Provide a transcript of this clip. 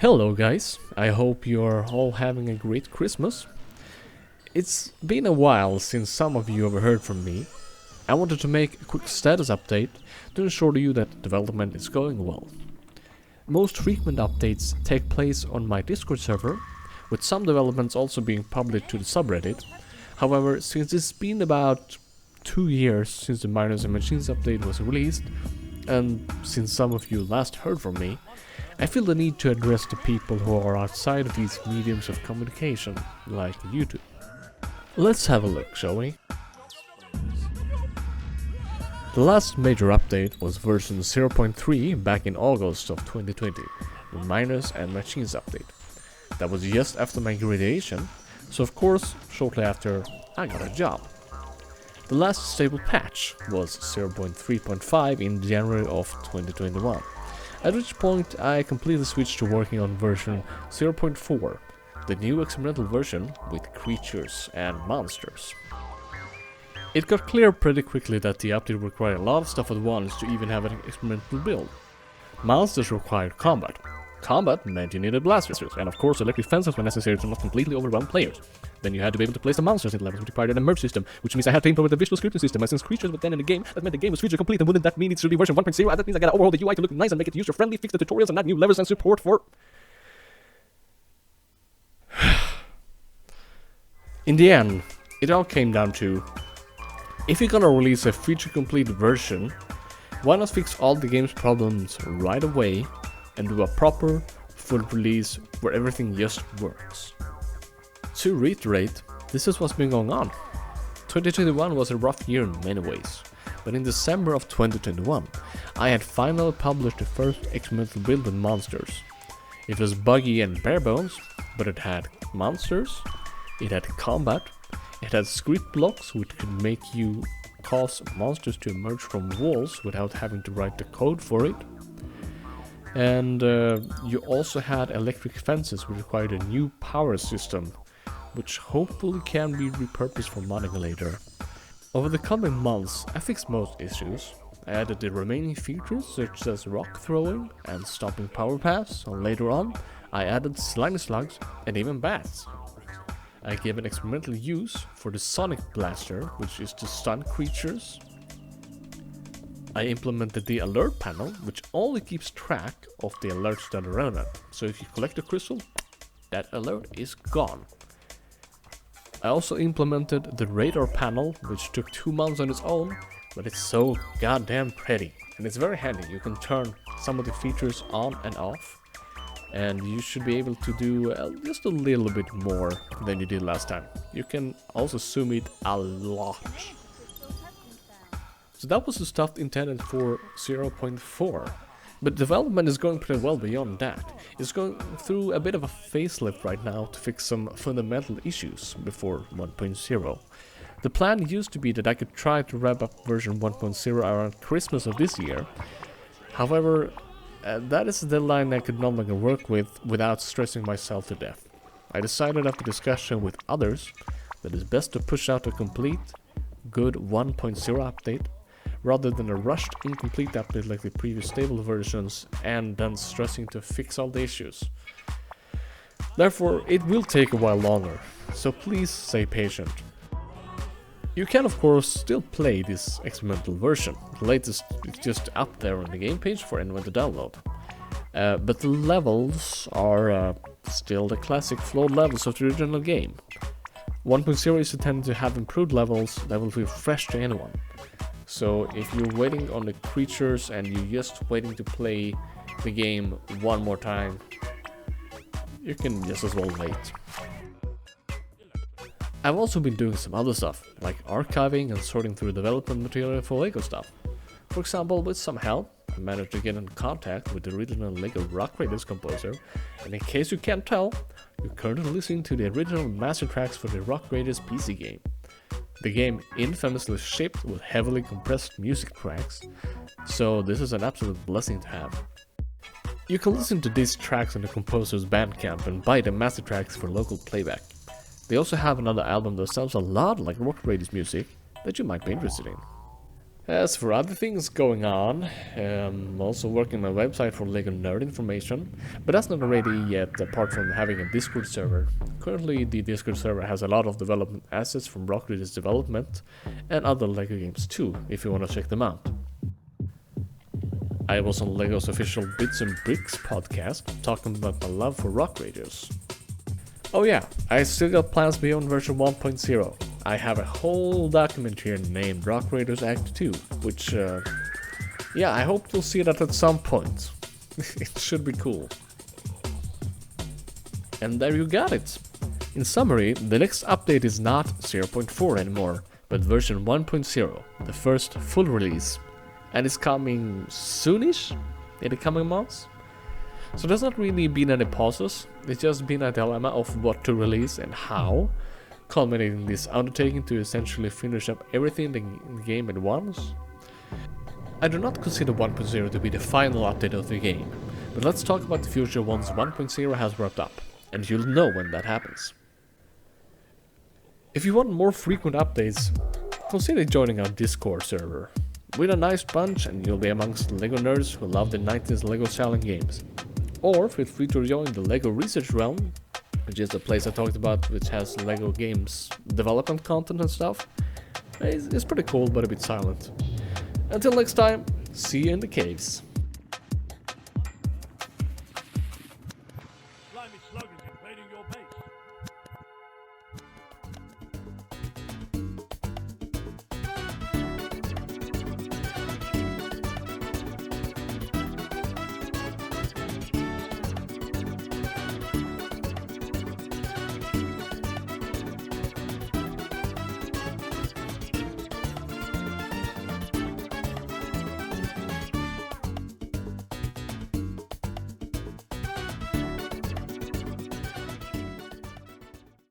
Hello guys, I hope you're all having a great Christmas. It's been a while since some of you have heard from me. I wanted to make a quick status update to ensure to you that development is going well. Most frequent updates take place on my Discord server, with some developments also being published to the subreddit. However, since it's been about 2 years since the Miners and Machines update was released, and since some of you last heard from me, I feel the need to address the people who are outside of these mediums of communication, like YouTube. Let's have a look, shall we? The last major update was version 0.3 back in August of 2020, the Miners and Machines update. That was just after my graduation, so of course, shortly after, I got a job. The last stable patch was 0.3.5 in January of 2021, at which point I completely switched to working on version 0.4, the new experimental version with creatures and monsters. It got clear pretty quickly that the update required a lot of stuff at once to even have an experimental build. Monsters required combat. Combat meant you needed blasters, and of course electric fences were necessary to not completely overwhelm players. Then you had to be able to place the monsters in levels, which required an merge system, which means I had to implement a visual scripting system, and since creatures were then in the game, that meant the game was feature complete, and wouldn't that mean it should be version 1.0? That means I gotta overhaul the UI to look nice and make it user-friendly, fix the tutorials, and add new levels and support for... In the end, it all came down to, if you're gonna release a feature-complete version, why not fix all the game's problems right away and do a proper, full release where everything just works. To reiterate, this is what's been going on. 2021 was a rough year in many ways, but in December of 2021, I had finally published the first experimental build with monsters. It was buggy and bare bones, but it had monsters, it had combat, it had script blocks which could make you cause monsters to emerge from walls without having to write the code for it. And you also had electric fences which required a new power system, which hopefully can be repurposed for modding later. Over the coming months, I fixed most issues. I added the remaining features such as rock throwing and stopping power paths, and later on, I added slimy slugs and even bats. I gave an experimental use for the Sonic Blaster, which is to stun creatures. I implemented the alert panel, which only keeps track of the alerts that are relevant. So if you collect a crystal, that alert is gone. I also implemented the radar panel, which took 2 months on its own, but it's so goddamn pretty. And it's very handy. You can turn some of the features on and off, and you should be able to do just a little bit more than you did last time. You can also zoom it a lot. So that was the stuff intended for 0.4. But development is going pretty well beyond that. It's going through a bit of a facelift right now to fix some fundamental issues before 1.0. The plan used to be that I could try to wrap up version 1.0 around Christmas of this year. However, that is a deadline I could no longer work with without stressing myself to death. I decided after discussion with others that it's best to push out a complete, good 1.0 update rather than a rushed, incomplete update like the previous stable versions and then stressing to fix all the issues. Therefore, it will take a while longer, so please stay patient. You can of course still play this experimental version. The latest is just up there on the game page for anyone to download. But the levels are still the classic flawed levels of the original game. 1.0 is intended to have improved levels that will feel fresh to anyone. So if you're waiting on the creatures and you're just waiting to play the game one more time, you can just as well wait. I've also been doing some other stuff, like archiving and sorting through development material for LEGO stuff. For example, with some help, I managed to get in contact with the original LEGO Rock Raiders composer, and in case you can't tell, you're currently listening to the original master tracks for the Rock Raiders PC game. The game infamously shipped with heavily compressed music tracks, so this is an absolute blessing to have. You can listen to these tracks on the composer's Bandcamp and buy the master tracks for local playback. They also have another album that sounds a lot like Rock Raiders music that you might be interested in. As for other things going on, I'm also working on a website for LEGO Nerd information, but that's not ready yet apart from having a Discord server. Currently the Discord server has a lot of development assets from Rockridge's development and other LEGO games too, if you want to check them out. I was on LEGO's official Bits and Bricks podcast talking about my love for Rock Raiders. Oh yeah, I still got plans beyond version 1.0. I have a whole document here named Rock Raiders Act 2, which, yeah, I hope you'll see that at some point. It should be cool. And there you got it. In summary, the next update is not 0.4 anymore, but version 1.0, the first full release. And it's coming soonish, in the coming months. So there's not really been any pauses, it's just been a dilemma of what to release and how, culminating this undertaking to essentially finish up everything in the game at once. I do not consider 1.0 to be the final update of the game, but let's talk about the future once 1.0 has wrapped up, and you'll know when that happens. If you want more frequent updates, consider joining our Discord server. We're a nice bunch and you'll be amongst the LEGO nerds who love the 90s LEGO styling games. Or feel free to join the LEGO Research Realm, which is the place I talked about, which has LEGO games development content and stuff. It's pretty cool, but a bit silent. Until next time, see you in the caves.